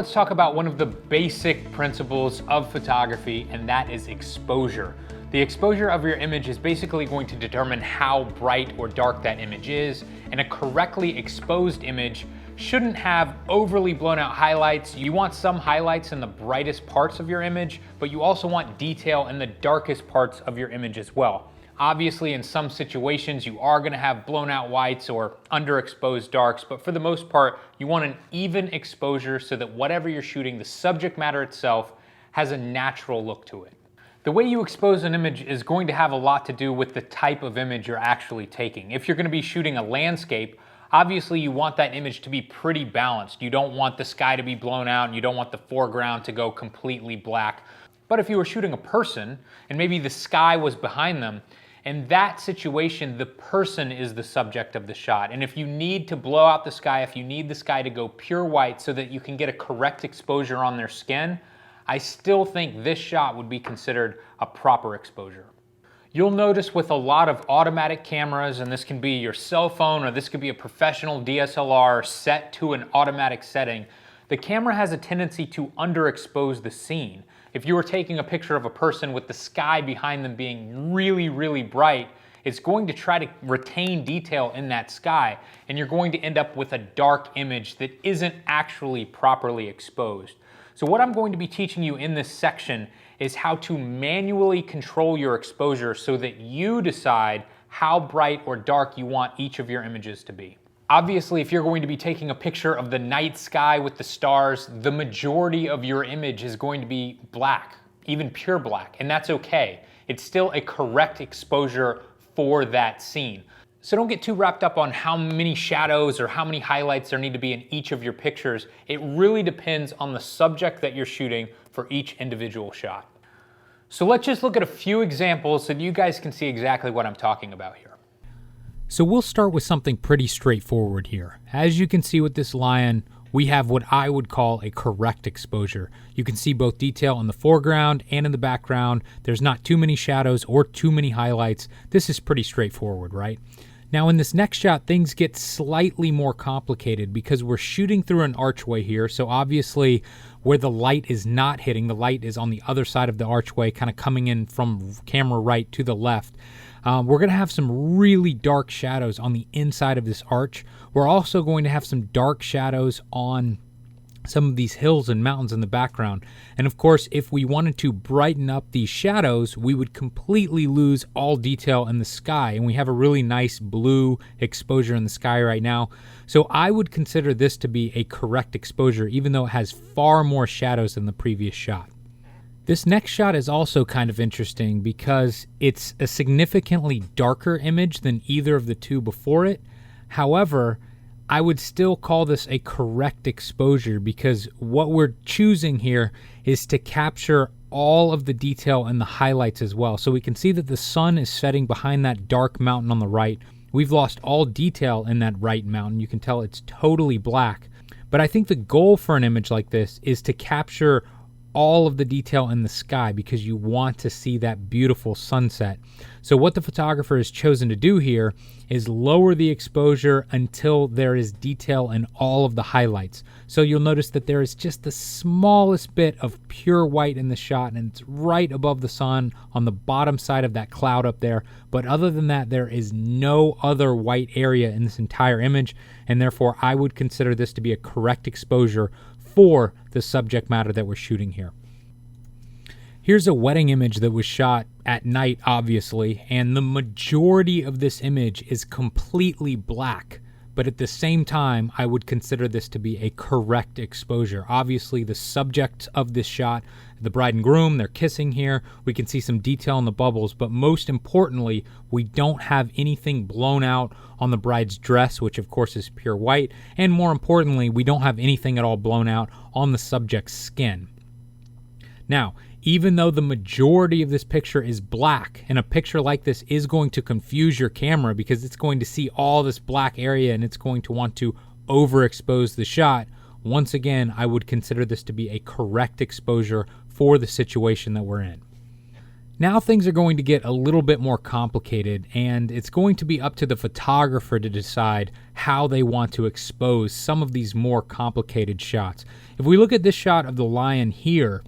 let's talk about one of the basic principles of photography, and that is exposure. The exposure of your image is basically going to determine how bright or dark that image is, and a correctly exposed image shouldn't have overly blown out highlights. You want some highlights in the brightest parts of your image, but you also want detail in the darkest parts of your image as well. Obviously, in some situations, you are gonna have blown out whites or underexposed darks, but for the most part, you want an even exposure so that whatever you're shooting, the subject matter itself has a natural look to it. The way you expose an image is going to have a lot to do with the type of image you're actually taking. If you're gonna be shooting a landscape, obviously you want that image to be pretty balanced. You don't want the sky to be blown out and you don't want the foreground to go completely black. But if you were shooting a person and maybe the sky was behind them, in that situation, the person is the subject of the shot. And if you need to blow out the sky, if you need the sky to go pure white so that you can get a correct exposure on their skin, I still think this shot would be considered a proper exposure. You'll notice with a lot of automatic cameras, and this can be your cell phone or this could be a professional DSLR set to an automatic setting, the camera has a tendency to underexpose the scene. If you were taking a picture of a person with the sky behind them being really, really bright, it's going to try to retain detail in that sky, and you're going to end up with a dark image that isn't actually properly exposed. So what I'm going to be teaching you in this section is how to manually control your exposure so that you decide how bright or dark you want each of your images to be. Obviously, if you're going to be taking a picture of the night sky with the stars, the majority of your image is going to be black, even pure black, and that's okay. It's still a correct exposure for that scene. So don't get too wrapped up on how many shadows or how many highlights there need to be in each of your pictures. It really depends on the subject that you're shooting for each individual shot. So let's just look at a few examples so that you guys can see exactly what I'm talking about here. So we'll start with something pretty straightforward here. As you can see with this lion, we have what I would call a correct exposure. You can see both detail in the foreground and in the background. There's not too many shadows or too many highlights. This is pretty straightforward, right? Now in this next shot, things get slightly more complicated because we're shooting through an archway here. So obviously where the light is not hitting, the light is on the other side of the archway, kind of coming in from camera right to the left. We're going to have some really dark shadows on the inside of this arch. We're also going to have some dark shadows on some of these hills and mountains in the background. And of course, if we wanted to brighten up these shadows, we would completely lose all detail in the sky. And we have a really nice blue exposure in the sky right now. So I would consider this to be a correct exposure, even though it has far more shadows than the previous shot. This next shot is also kind of interesting because it's a significantly darker image than either of the two before it. However, I would still call this a correct exposure because what we're choosing here is to capture all of the detail and the highlights as well. So we can see that the sun is setting behind that dark mountain on the right. We've lost all detail in that right mountain. You can tell it's totally black. But I think the goal for an image like this is to capture all of the detail in the sky because you want to see that beautiful sunset. So what the photographer has chosen to do here is lower the exposure until there is detail in all of the highlights. So you'll notice that there is just the smallest bit of pure white in the shot, and it's right above the sun on the bottom side of that cloud up there. But other than that, there is no other white area in this entire image, and therefore I would consider this to be a correct exposure for the subject matter that we're shooting here. Here's a wedding image that was shot at night, obviously, and the majority of this image is completely black. But at the same time, I would consider this to be a correct exposure. Obviously, the subject of this shot, the bride and groom, they're kissing here. We can see some detail in the bubbles, but most importantly, we don't have anything blown out on the bride's dress, which of course is pure white. And more importantly, we don't have anything at all blown out on the subject's skin. Now, even though the majority of this picture is black, and a picture like this is going to confuse your camera because it's going to see all this black area and it's going to want to overexpose the shot, once again, I would consider this to be a correct exposure for the situation that we're in. Now things are going to get a little bit more complicated, and it's going to be up to the photographer to decide how they want to expose some of these more complicated shots. If we look at this shot of the lion here,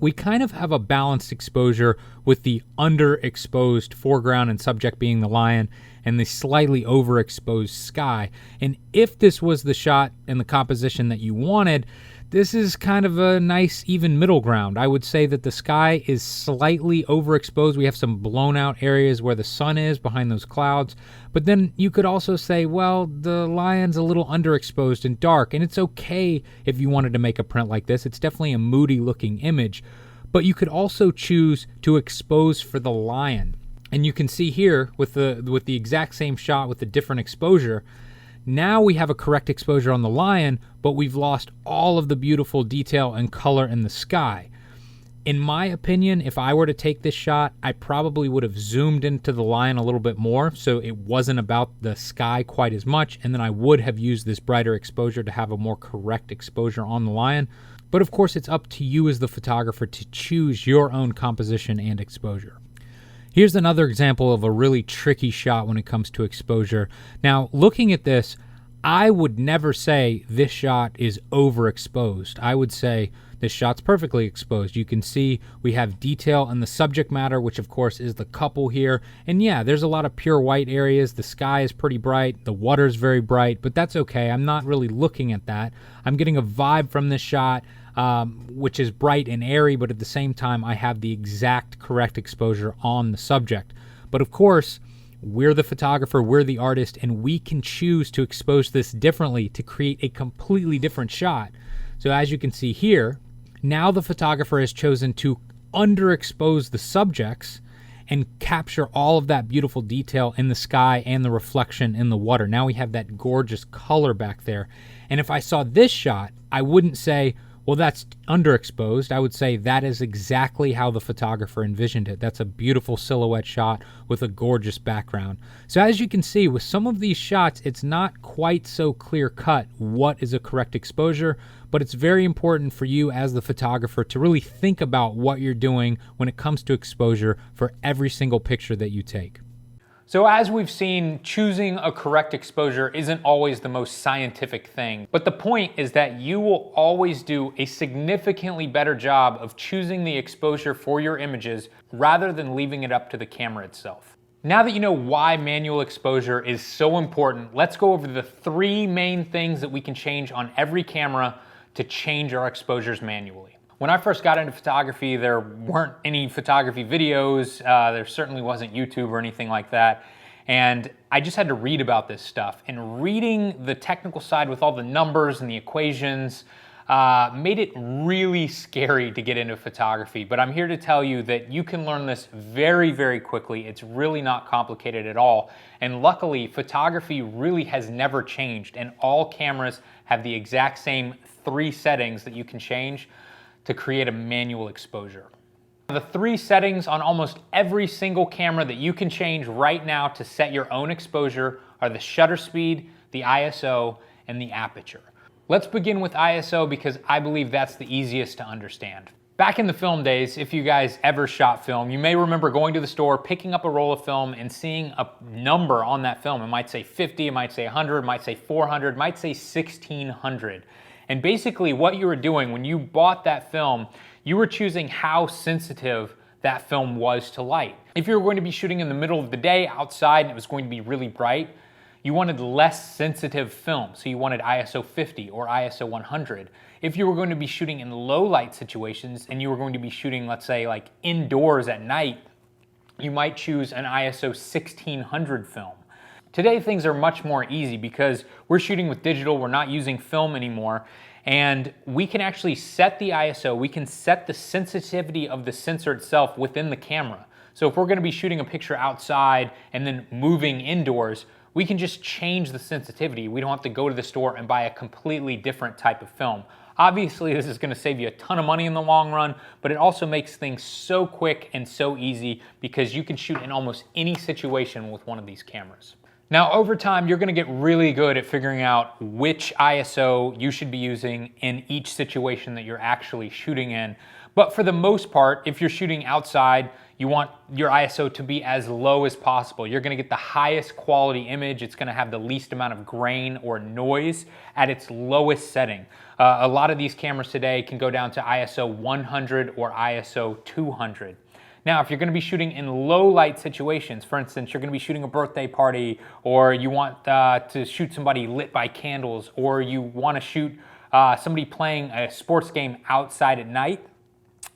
we kind of have a balanced exposure with the underexposed foreground and subject being the lion and the slightly overexposed sky. And if this was the shot and the composition that you wanted, this is kind of a nice even middle ground. I would say that the sky is slightly overexposed. We have some blown out areas where the sun is behind those clouds. But then you could also say, well, the lion's a little underexposed and dark. And it's okay if you wanted to make a print like this. It's definitely a moody looking image. But you could also choose to expose for the lion. And you can see here with the exact same shot with a different exposure, now we have a correct exposure on the lion, but we've lost all of the beautiful detail and color in the sky. In my opinion, if I were to take this shot, I probably would have zoomed into the lion a little bit more so it wasn't about the sky quite as much, and then I would have used this brighter exposure to have a more correct exposure on the lion. But of course, it's up to you as the photographer to choose your own composition and exposure. Here's another example of a really tricky shot when it comes to exposure. Now, looking at this, I would never say this shot is overexposed. I would say this shot's perfectly exposed. You can see we have detail in the subject matter, which of course is the couple here. And yeah, there's a lot of pure white areas. The sky is pretty bright. The water's very bright, but that's okay. I'm not really looking at that. I'm getting a vibe from this shot, which is bright and airy, but at the same time, I have the exact correct exposure on the subject. But of course, we're the photographer, we're the artist, and we can choose to expose this differently to create a completely different shot. So as you can see here, now the photographer has chosen to underexpose the subjects and capture all of that beautiful detail in the sky and the reflection in the water. Now we have that gorgeous color back there. And if I saw this shot, I wouldn't say, well, that's underexposed. I would say that is exactly how the photographer envisioned it. That's a beautiful silhouette shot with a gorgeous background. So as you can see, with some of these shots, it's not quite so clear cut what is a correct exposure, but it's very important for you as the photographer to really think about what you're doing when it comes to exposure for every single picture that you take. So as we've seen, choosing a correct exposure isn't always the most scientific thing, but the point is that you will always do a significantly better job of choosing the exposure for your images rather than leaving it up to the camera itself. Now that you know why manual exposure is so important, let's go over the 3 main things that we can change on every camera to change our exposures manually. When I first got into photography, there weren't any photography videos, there certainly wasn't YouTube or anything like that, and I just had to read about this stuff. And reading the technical side with all the numbers and the equations made it really scary to get into photography. But I'm here to tell you that you can learn this very, very quickly. It's really not complicated at all. And luckily, photography really has never changed, and all cameras have the exact same 3 settings that you can change to create a manual exposure. The 3 settings on almost every single camera that you can change right now to set your own exposure are the shutter speed, the ISO, and the aperture. Let's begin with ISO because I believe that's the easiest to understand. Back in the film days, if you guys ever shot film, you may remember going to the store, picking up a roll of film and seeing a number on that film. It might say 50, it might say 100, it might say 400, it might say 1600. And basically what you were doing when you bought that film, you were choosing how sensitive that film was to light. If you were going to be shooting in the middle of the day outside and it was going to be really bright, you wanted less sensitive film, so you wanted ISO 50 or ISO 100. If you were going to be shooting in low light situations and you were going to be shooting, let's say, like indoors at night, you might choose an ISO 1600 film. Today things are much more easy because we're shooting with digital, we're not using film anymore, and we can actually set the ISO, we can set the sensitivity of the sensor itself within the camera. So if we're going to be shooting a picture outside and then moving indoors, we can just change the sensitivity. We don't have to go to the store and buy a completely different type of film. Obviously, this is going to save you a ton of money in the long run, but it also makes things so quick and so easy because you can shoot in almost any situation with one of these cameras. Now, over time, you're going to get really good at figuring out which ISO you should be using in each situation that you're actually shooting in. But for the most part, if you're shooting outside, you want your ISO to be as low as possible. You're gonna get the highest quality image. It's gonna have the least amount of grain or noise at its lowest setting. A lot of these cameras today can go down to ISO 100 or ISO 200. Now, if you're gonna be shooting in low light situations, for instance, you're gonna be shooting a birthday party, or you want to shoot somebody lit by candles, or you wanna shoot somebody playing a sports game outside at night,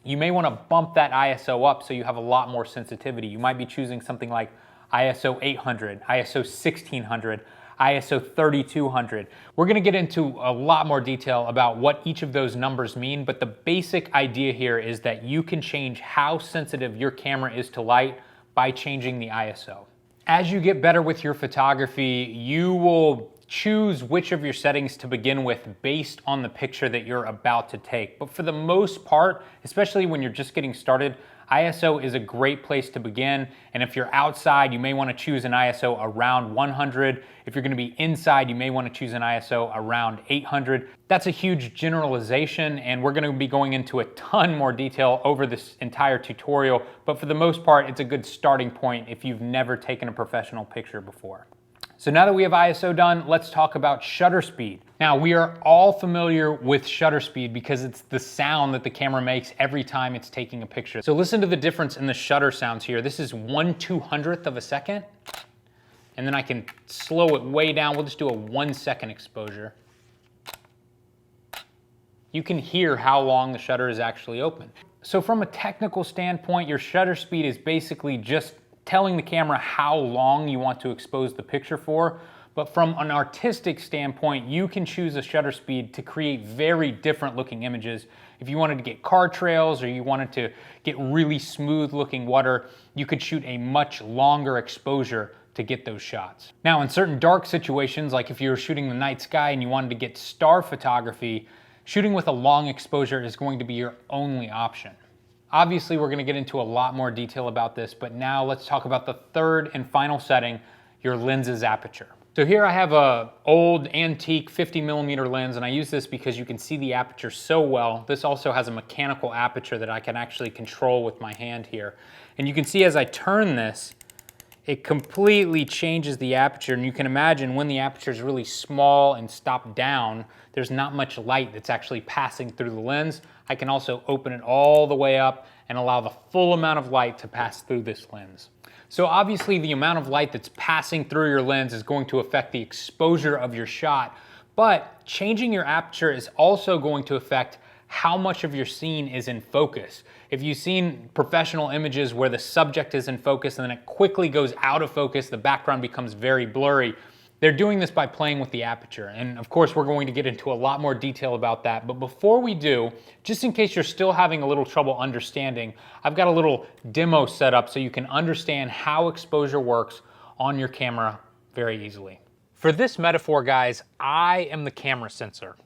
you may wanna bump that ISO up so you have a lot more sensitivity. You might be choosing something like ISO 800, ISO 1600, ISO 3200. We're gonna get into a lot more detail about what each of those numbers mean, but the basic idea here is that you can change how sensitive your camera is to light by changing the ISO. As you get better with your photography, you will choose which of your settings to begin with based on the picture that you're about to take. But for the most part, especially when you're just getting started, ISO is a great place to begin. And if you're outside, you may want to choose an ISO around 100. If you're going to be inside, you may want to choose an ISO around 800. That's a huge generalization, and we're going to be going into a ton more detail over this entire tutorial. But for the most part, it's a good starting point if you've never taken a professional picture before. So now that we have ISO done, let's talk about shutter speed. Now, we are all familiar with shutter speed because it's the sound that the camera makes every time it's taking a picture. So listen to the difference in the shutter sounds here. This is 1/200th of a second. And then I can slow it way down. We'll just do a 1 second exposure. You can hear how long the shutter is actually open. So from a technical standpoint, your shutter speed is basically just telling the camera how long you want to expose the picture for. But from an artistic standpoint, you can choose a shutter speed to create very different looking images. If you wanted to get car trails or you wanted to get really smooth looking water, you could shoot a much longer exposure to get those shots. Now, in certain dark situations, like if you were shooting the night sky and you wanted to get star photography, shooting with a long exposure is going to be your only option. Obviously, we're gonna get into a lot more detail about this, but now let's talk about the third and final setting, your lens's aperture. So here I have a old antique 50mm lens, and I use this because you can see the aperture so well. This also has a mechanical aperture that I can actually control with my hand here. And you can see as I turn this, it completely changes the aperture, and you can imagine when the aperture is really small and stopped down, there's not much light that's actually passing through the lens. I can also open it all the way up and allow the full amount of light to pass through this lens. So obviously the amount of light that's passing through your lens is going to affect the exposure of your shot, but changing your aperture is also going to affect how much of your scene is in focus. If you've seen professional images where the subject is in focus and then it quickly goes out of focus, the background becomes very blurry, they're doing this by playing with the aperture. And of course, we're going to get into a lot more detail about that. But before we do, just in case you're still having a little trouble understanding, I've got a little demo set up so you can understand how exposure works on your camera very easily. For this metaphor, guys, I am the camera sensor.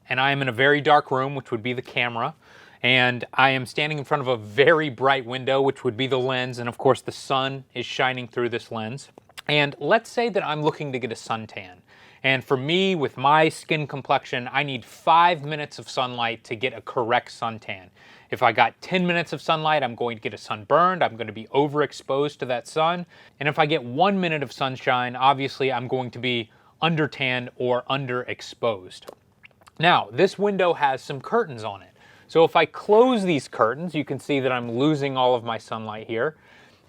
And I am in a very dark room, which would be the camera. And I am standing in front of a very bright window, which would be the lens. And of course, the sun is shining through this lens. And let's say that I'm looking to get a suntan. And for me, with my skin complexion, I need 5 minutes of sunlight to get a correct suntan. If I got 10 minutes of sunlight, I'm going to get a sunburned. I'm going to be overexposed to that sun. And if I get 1 minute of sunshine, obviously I'm going to be undertanned or underexposed. Now, this window has some curtains on it. So if I close these curtains, you can see that I'm losing all of my sunlight here.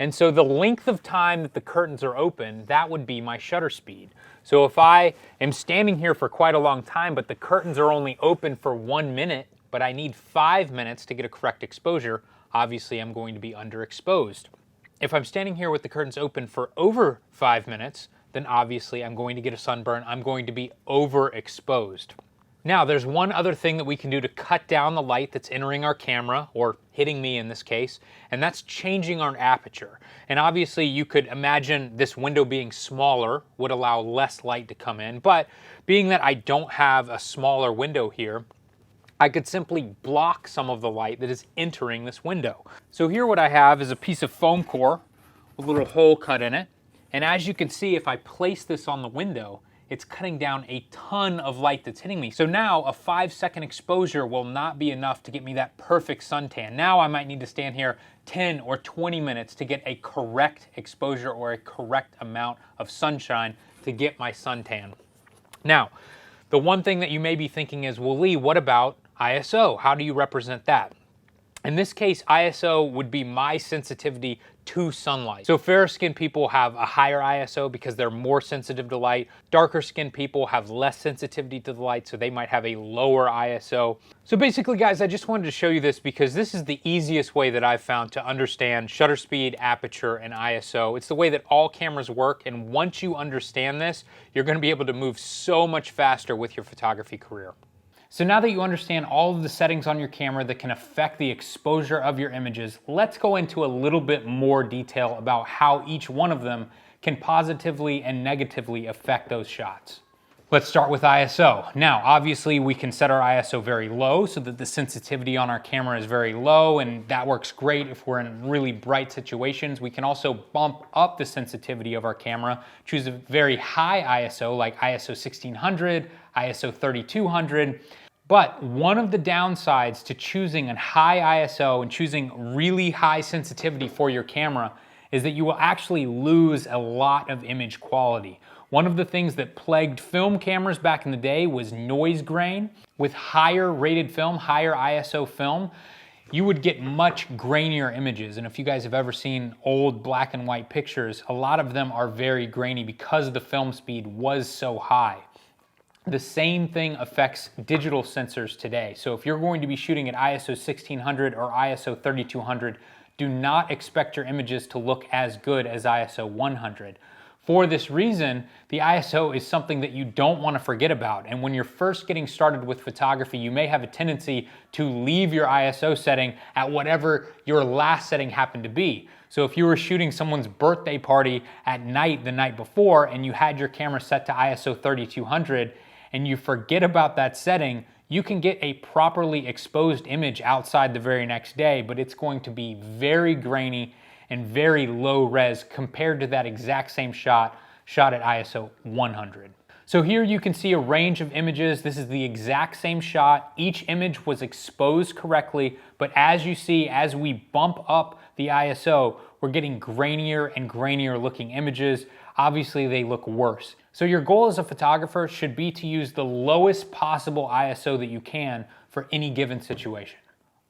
And so the length of time that the curtains are open, that would be my shutter speed. So if I am standing here for quite a long time, but the curtains are only open for 1 minute, but I need 5 minutes to get a correct exposure, obviously I'm going to be underexposed. If I'm standing here with the curtains open for over 5 minutes, then obviously I'm going to get a sunburn. I'm going to be overexposed. Now, there's one other thing that we can do to cut down the light that's entering our camera, or hitting me in this case, and that's changing our aperture. And obviously you could imagine this window being smaller would allow less light to come in, but being that I don't have a smaller window here, I could simply block some of the light that is entering this window. So here what I have is a piece of foam core with a little hole cut in it, and as you can see, if I place this on the window, it's cutting down a ton of light that's hitting me. So now a 5-second exposure will not be enough to get me that perfect suntan. Now I might need to stand here 10 or 20 minutes to get a correct exposure or a correct amount of sunshine to get my suntan. Now, the one thing that you may be thinking is, well, Lee, what about ISO? How do you represent that? In this case, ISO would be my sensitivity to sunlight. So fairer skinned people have a higher ISO because they're more sensitive to light. Darker skinned people have less sensitivity to the light, so they might have a lower ISO. So basically, guys, I just wanted to show you this because this is the easiest way that I've found to understand shutter speed, aperture, and ISO. It's the way that all cameras work, and once you understand this, you're going to be able to move so much faster with your photography career. So now that you understand all of the settings on your camera that can affect the exposure of your images, let's go into a little bit more detail about how each one of them can positively and negatively affect those shots. Let's start with ISO. Now, obviously we can set our ISO very low so that the sensitivity on our camera is very low, and that works great if we're in really bright situations. We can also bump up the sensitivity of our camera, choose a very high ISO like ISO 1600, ISO 3200. But one of the downsides to choosing a high ISO and choosing really high sensitivity for your camera is that you will actually lose a lot of image quality. One of the things that plagued film cameras back in the day was noise grain. With higher rated film, higher ISO film, you would get much grainier images. And if you guys have ever seen old black and white pictures, a lot of them are very grainy because the film speed was so high. The same thing affects digital sensors today. So if you're going to be shooting at ISO 1600 or ISO 3200, do not expect your images to look as good as ISO 100. For this reason, the ISO is something that you don't want to forget about. And when you're first getting started with photography, you may have a tendency to leave your ISO setting at whatever your last setting happened to be. So if you were shooting someone's birthday party at night the night before and you had your camera set to ISO 3200, and you forget about that setting, you can get a properly exposed image outside the very next day, but it's going to be very grainy and very low res compared to that exact same shot at ISO 100. So here you can see a range of images. This is the exact same shot. Each image was exposed correctly, but as you see, as we bump up the ISO, we're getting grainier and grainier looking images. Obviously, they look worse. So your goal as a photographer should be to use the lowest possible ISO that you can for any given situation.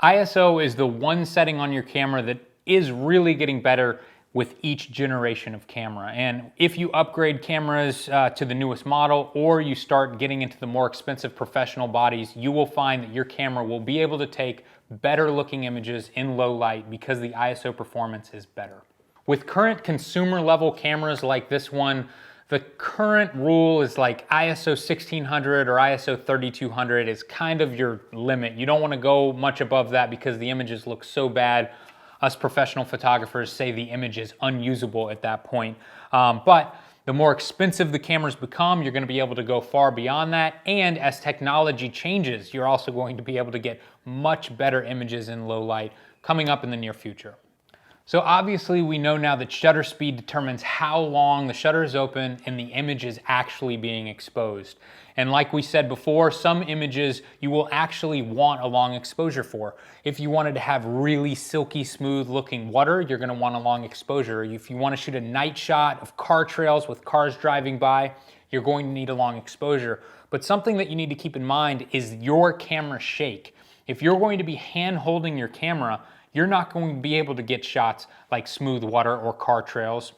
ISO is the one setting on your camera that is really getting better with each generation of camera. And if you upgrade cameras to the newest model, or you start getting into the more expensive professional bodies, you will find that your camera will be able to take better looking images in low light because the ISO performance is better. With current consumer level cameras like this one, the current rule is like ISO 1600 or ISO 3200 is kind of your limit. You don't want to go much above that because the images look so bad. Us professional photographers say the image is unusable at that point. But the more expensive the cameras become, you're going to be able to go far beyond that. And as technology changes, you're also going to be able to get much better images in low light coming up in the near future. So obviously we know now that shutter speed determines how long the shutter is open and the image is actually being exposed. And like we said before, some images you will actually want a long exposure for. If you wanted to have really silky smooth looking water, you're going to want a long exposure. If you want to shoot a night shot of car trails with cars driving by, you're going to need a long exposure. But something that you need to keep in mind is your camera shake. If you're going to be hand holding your camera, you're not going to be able to get shots like smooth water or car trails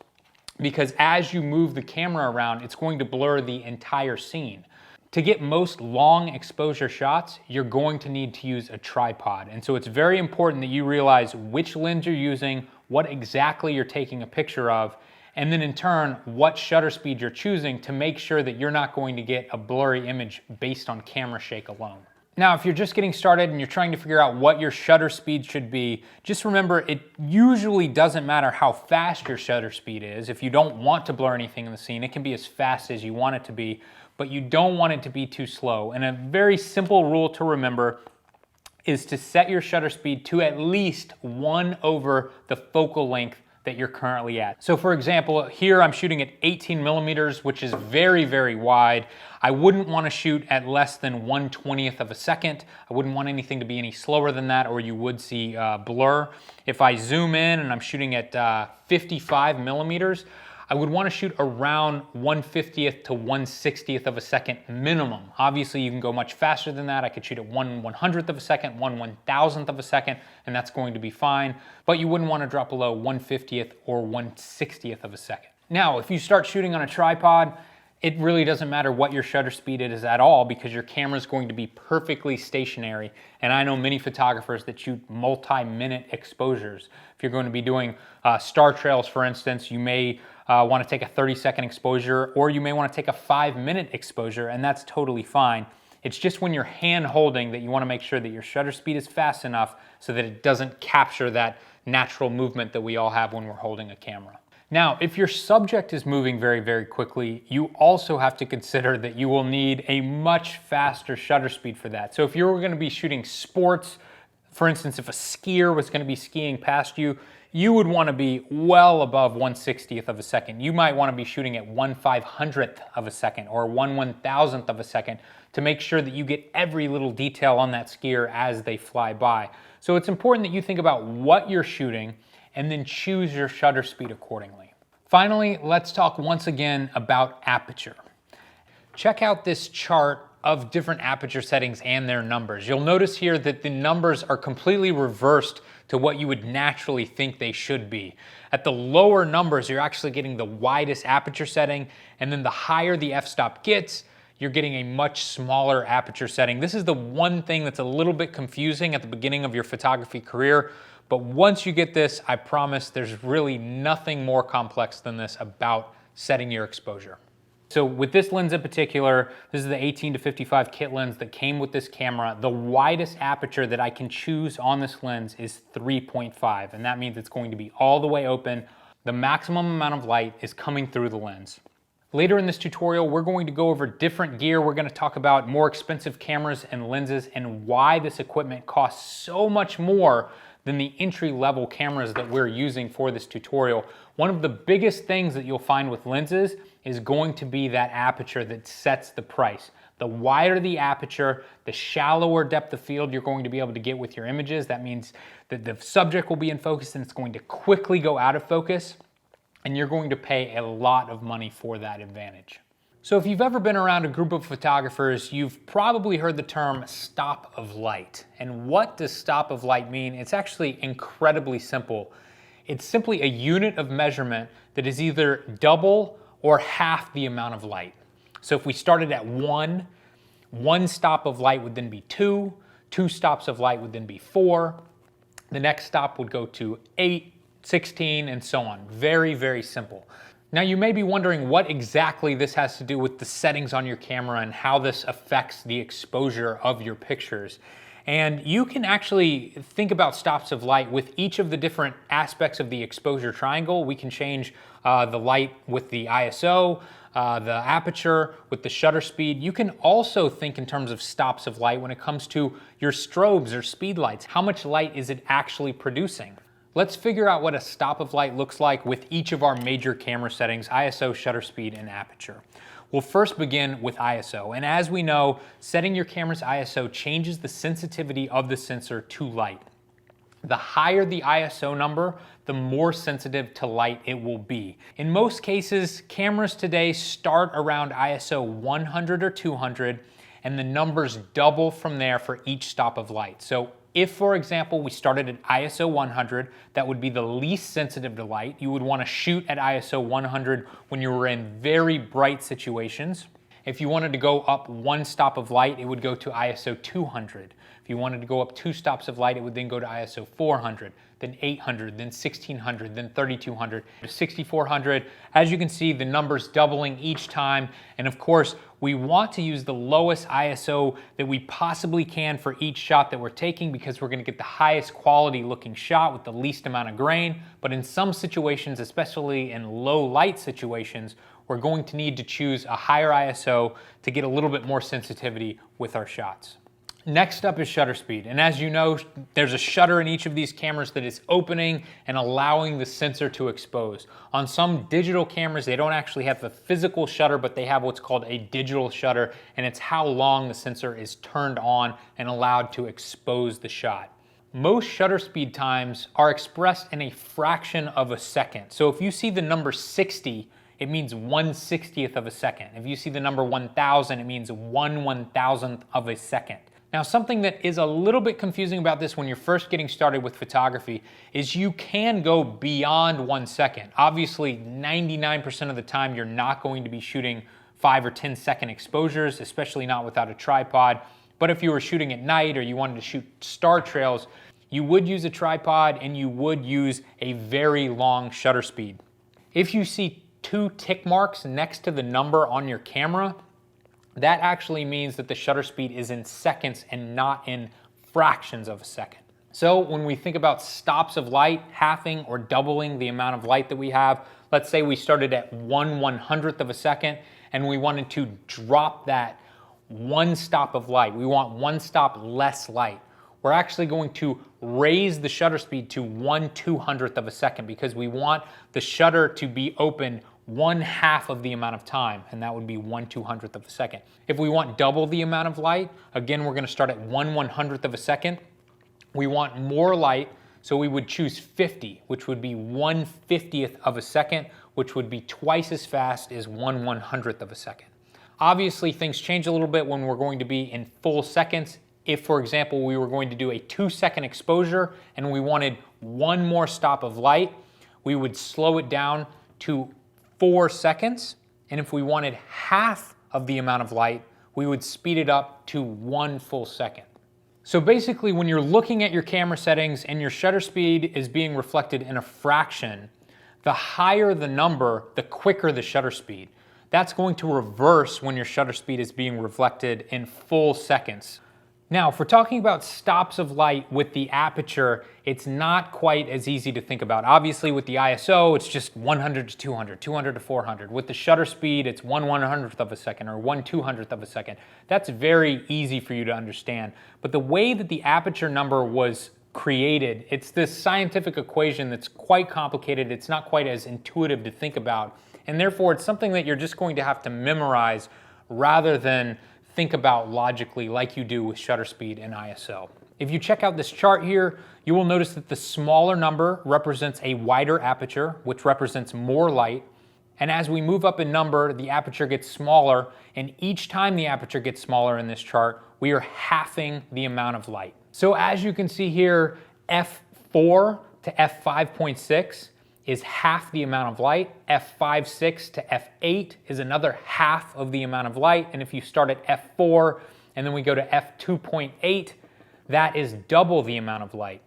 because as you move the camera around, it's going to blur the entire scene. To get most long exposure shots, you're going to need to use a tripod. And so it's very important that you realize which lens you're using, what exactly you're taking a picture of, and then in turn, what shutter speed you're choosing to make sure that you're not going to get a blurry image based on camera shake alone. Now, if you're just getting started and you're trying to figure out what your shutter speed should be, just remember it usually doesn't matter how fast your shutter speed is. If you don't want to blur anything in the scene, it can be as fast as you want it to be, but you don't want it to be too slow. And a very simple rule to remember is to set your shutter speed to at least 1 over the focal length that you're currently at. So for example, here I'm shooting at 18 millimeters, which is very, very wide. I wouldn't want to shoot at less than 1/20th of a second. I wouldn't want anything to be any slower than that, or you would see blur. If I zoom in and I'm shooting at 55 millimeters, I would want to shoot around 1/50th to 1/60th of a second minimum. Obviously, you can go much faster than that. I could shoot at 1/100th of a second, 1/1000th of a second, and that's going to be fine. But you wouldn't want to drop below 1/50th or 1/60th of a second. Now, if you start shooting on a tripod, it really doesn't matter what your shutter speed is at all, because your camera is going to be perfectly stationary. And I know many photographers that shoot multi-minute exposures. If you're going to be doing star trails, for instance, you may want to take a 30-second exposure, or you may want to take a 5-minute exposure, and that's totally fine. It's just when you're hand holding that you want to make sure that your shutter speed is fast enough so that it doesn't capture that natural movement that we all have when we're holding a camera. Now, if your subject is moving very, very quickly, you also have to consider that you will need a much faster shutter speed for that. So if you're going to be shooting sports, for instance, if a skier was going to be skiing past you, you would want to be well above 1/60th of a second. You might want to be shooting at 1/500th of a second or 1/1000th of a second to make sure that you get every little detail on that skier as they fly by. So it's important that you think about what you're shooting and then choose your shutter speed accordingly. Finally, let's talk once again about aperture. Check out this chart of different aperture settings and their numbers. You'll notice here that the numbers are completely reversed to what you would naturally think they should be. At the lower numbers, you're actually getting the widest aperture setting, and then the higher the f-stop gets, you're getting a much smaller aperture setting. This is the one thing that's a little bit confusing at the beginning of your photography career, but once you get this, I promise there's really nothing more complex than this about setting your exposure. So with this lens in particular, this is the 18 to 55 kit lens that came with this camera. The widest aperture that I can choose on this lens is 3.5, and that means it's going to be all the way open. The maximum amount of light is coming through the lens. Later in this tutorial, we're going to go over different gear. We're going to talk about more expensive cameras and lenses and why this equipment costs so much more than the entry-level cameras that we're using for this tutorial. One of the biggest things that you'll find with lenses is going to be that aperture that sets the price. The wider the aperture, the shallower depth of field you're going to be able to get with your images. That means that the subject will be in focus and it's going to quickly go out of focus, and you're going to pay a lot of money for that advantage. So if you've ever been around a group of photographers, you've probably heard the term stop of light. And what does stop of light mean? It's actually incredibly simple. It's simply a unit of measurement that is either double or half the amount of light. So if we started at one stop of light would then be two stops of light would then be 4, the next stop would go to 8, 16, and so on. Very, very simple. Now you may be wondering what exactly this has to do with the settings on your camera and how this affects the exposure of your pictures. And you can actually think about stops of light with each of the different aspects of the exposure triangle. We can change the light with the ISO, the aperture, with the shutter speed. You can also think in terms of stops of light when it comes to your strobes or speed lights. How much light is it actually producing? Let's figure out what a stop of light looks like with each of our major camera settings: ISO, shutter speed, and aperture. We'll first begin with ISO, and as we know, setting your camera's ISO changes the sensitivity of the sensor to light. The higher the ISO number, the more sensitive to light it will be. In most cases, cameras today start around ISO 100 or 200, and the numbers double from there for each stop of light. So if, for example, we started at ISO 100, that would be the least sensitive to light. You would want to shoot at ISO 100 when you were in very bright situations. If you wanted to go up one stop of light, it would go to ISO 200. If you wanted to go up 2 stops of light, it would then go to ISO 400, then 800, then 1600, then 3200, 6400. As you can see, the numbers doubling each time. And of course, we want to use the lowest ISO that we possibly can for each shot that we're taking, because we're going to get the highest quality looking shot with the least amount of grain. But in some situations, especially in low light situations, we're going to need to choose a higher ISO to get a little bit more sensitivity with our shots. Next up is shutter speed. And as you know, there's a shutter in each of these cameras that is opening and allowing the sensor to expose. On some digital cameras, they don't actually have a physical shutter, but they have what's called a digital shutter, and it's how long the sensor is turned on and allowed to expose the shot. Most shutter speed times are expressed in a fraction of a second. So if you see the number 60, it means 1/60th of a second. If you see the number 1000, it means 1/1000th of a second. Now, something that is a little bit confusing about this when you're first getting started with photography is you can go beyond 1 second. Obviously, 99% of the time, you're not going to be shooting 5 or 10 second exposures, especially not without a tripod. But if you were shooting at night or you wanted to shoot star trails, you would use a tripod and you would use a very long shutter speed. If you see 2 tick marks next to the number on your camera, that actually means that the shutter speed is in seconds and not in fractions of a second. So when we think about stops of light, halving or doubling the amount of light that we have, let's say we started at 1/100th of a second and we wanted to drop that 1 stop of light. We want 1 stop less light. We're actually going to raise the shutter speed to 1/200th of a second because we want the shutter to be open 1/2 of the amount of time, and that would be 1/200th of a second. If we want double the amount of light, again, we're gonna start at 1/100th of a second. We want more light, so we would choose 50, which would be 1/50th of a second, which would be twice as fast as 1/100th of a second. Obviously, things change a little bit when we're going to be in full seconds. If, for example, we were going to do a 2-second exposure and we wanted 1 more stop of light, we would slow it down to 4 seconds. And if we wanted half of the amount of light, we would speed it up to 1 full second. So basically, when you're looking at your camera settings and your shutter speed is being reflected in a fraction, the higher the number, the quicker the shutter speed. That's going to reverse when your shutter speed is being reflected in full seconds. Now, if we're talking about stops of light with the aperture, it's not quite as easy to think about. Obviously, with the ISO, it's just 100 to 200, 200 to 400. With the shutter speed, it's 1/100th of a second or 1/200th of a second. That's very easy for you to understand. But the way that the aperture number was created, it's this scientific equation that's quite complicated. It's not quite as intuitive to think about. And therefore, it's something that you're just going to have to memorize rather than think about logically like you do with shutter speed and ISO. If you check out this chart here, you will notice that the smaller number represents a wider aperture, which represents more light. And as we move up in number, the aperture gets smaller. And each time the aperture gets smaller in this chart, we are halving the amount of light. So as you can see here, f4 to f5.6 is half the amount of light. f5.6 to f8 is another half of the amount of light. And if you start at f4 and then we go to f2.8, that is double the amount of light.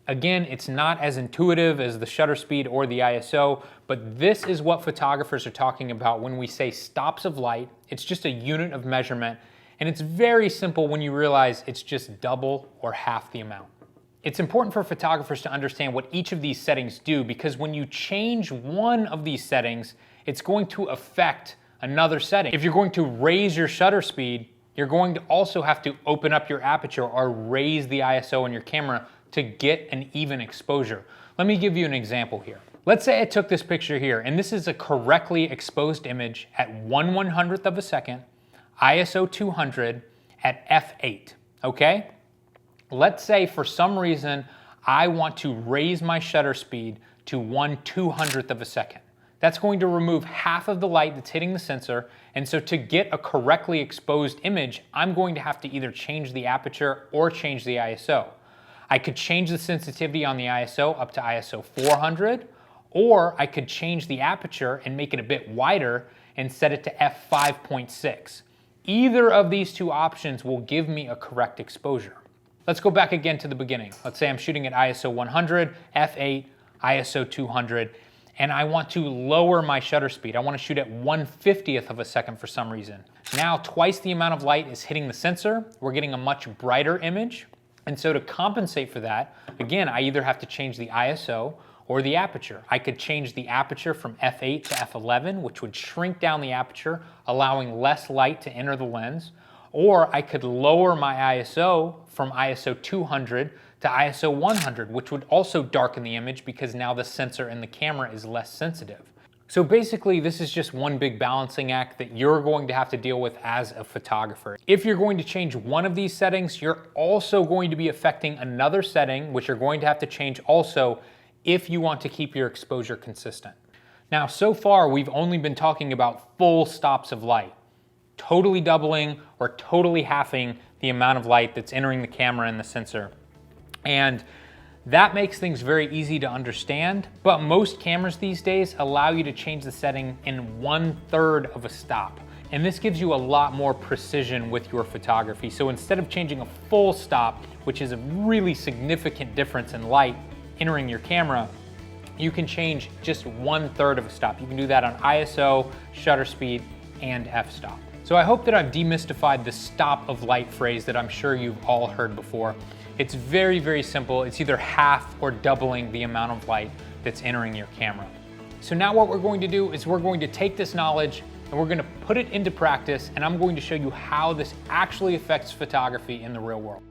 Again, it's not as intuitive as the shutter speed or the ISO, but this is what photographers are talking about when we say stops of light. It's just a unit of measurement, and it's very simple when you realize it's just double or half the amount. It's important for photographers to understand what each of these settings do, because when you change one of these settings, it's going to affect another setting. If you're going to raise your shutter speed, you're going to also have to open up your aperture or raise the ISO in your camera to get an even exposure. Let me give you an example here. Let's say I took this picture here, and this is a correctly exposed image at 1/100th of a second, ISO 200 at f8, okay? Let's say for some reason I want to raise my shutter speed to 1/200th of a second. That's going to remove half of the light that's hitting the sensor, and so to get a correctly exposed image, I'm going to have to either change the aperture or change the ISO. I could change the sensitivity on the ISO up to ISO 400, or I could change the aperture and make it a bit wider and set it to f5.6. Either of these two options will give me a correct exposure. Let's go back again to the beginning. Let's say I'm shooting at ISO 100, f8, ISO 200, and I want to lower my shutter speed. I want to shoot at 1/50th of a second for some reason. Now twice the amount of light is hitting the sensor. We're getting a much brighter image. And so to compensate for that, again, I either have to change the ISO or the aperture. I could change the aperture from f8 to f11, which would shrink down the aperture, allowing less light to enter the lens. Or I could lower my ISO from ISO 200 to ISO 100, which would also darken the image because now the sensor in the camera is less sensitive. So basically, this is just one big balancing act that you're going to have to deal with as a photographer. If you're going to change one of these settings, you're also going to be affecting another setting, which you're going to have to change also if you want to keep your exposure consistent. Now, so far, we've only been talking about full stops of light, totally doubling or totally halving the amount of light that's entering the camera and the sensor. And that makes things very easy to understand, but most cameras these days allow you to change the setting in 1/3 of a stop. And this gives you a lot more precision with your photography. So instead of changing a full stop, which is a really significant difference in light entering your camera, you can change just 1/3 of a stop. You can do that on ISO, shutter speed, and f-stop. So I hope that I've demystified the stop of light phrase that I'm sure you've all heard before. It's very, very simple. It's either half or doubling the amount of light that's entering your camera. So now what we're going to do is we're going to take this knowledge and we're going to put it into practice, and I'm going to show you how this actually affects photography in the real world.